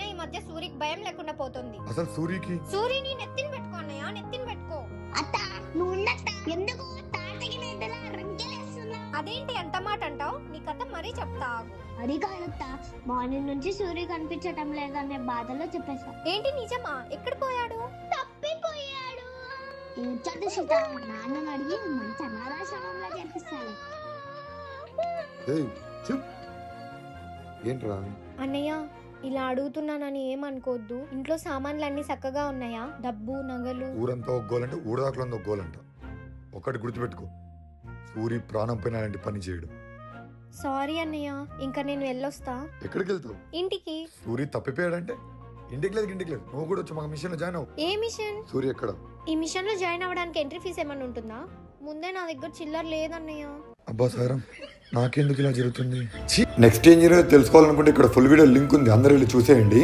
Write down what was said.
ఈ మధ్య సూరికి భయం లేకుండా పోతుంది. అసలు సూరిని నెత్తిన పెట్టుకో అన్నయ్య, నెత్తిన పెట్టుకో. అత్త నువ్వు ఉండత్త, ఎందుకు తాతకి నెత్తలా రంకెలేస్తున్నా? అదేంటి అంత మాట అంటావు? నీ కథ మరీ చెప్తా ఆగు. అది కాదత్త, మార్నింగ్ నుంచి సూర్య కనిపించటం లేదనే బాధలో చెప్పేశా. ఏంటి నిజమా? ఎక్కడ పోయాడు? తప్పిపోయాడు. చదువు సీత, నాన్నని అడిగి మంచి అనాథాశ్రమంలో చేర్పిస్తాను. ఏంట్రా? అన్నయ్య ఇలా అడుగుతున్నానని ఏమనుకోవద్దు. ఇంట్లో సామాన్లన్నీ చక్కగా ఉన్నాయా? డబ్బు నగలు? ఊరంతా ఒగ్గోలంటే ఊరదాకులంతా ఒగ్గోలంట. ఒకటి గుర్తుపెట్టుకో, సూరి ప్రాణం పైన అలాంటి పని చేయడు. సారీ అన్నయ్య, ఇంకా నేను వెళ్ళొస్తా. ఎక్కడికి వెళ్తావు? ఇంటికి. సూరి తప్పిపోయాడంటే ఇంటికి లేదు నువ్వు కూడా వచ్చి మాకు మిషన్ లో జాయిన్ అవ్వు. ఏ మిషన్? సూరి ఎక్కడ? ఈ మిషన్ లో జాయిన్ అవ్వడానికి ఎంట్రీ ఫీజు ఏమన్నా ఉంటుందా? ముందే నా దగ్గర చిల్లర లేదన్నయ్య. అబ్బా సారం, నాకెందుకు ఇలా జరుగుతుంది? నెక్స్ట్ ఏం జరిగిందో తెలుసుకోవాలనుకుంటే ఇక్కడ ఫుల్ వీడియో లింక్ ఉంది, అందరూ వెళ్ళి చూసేయండి.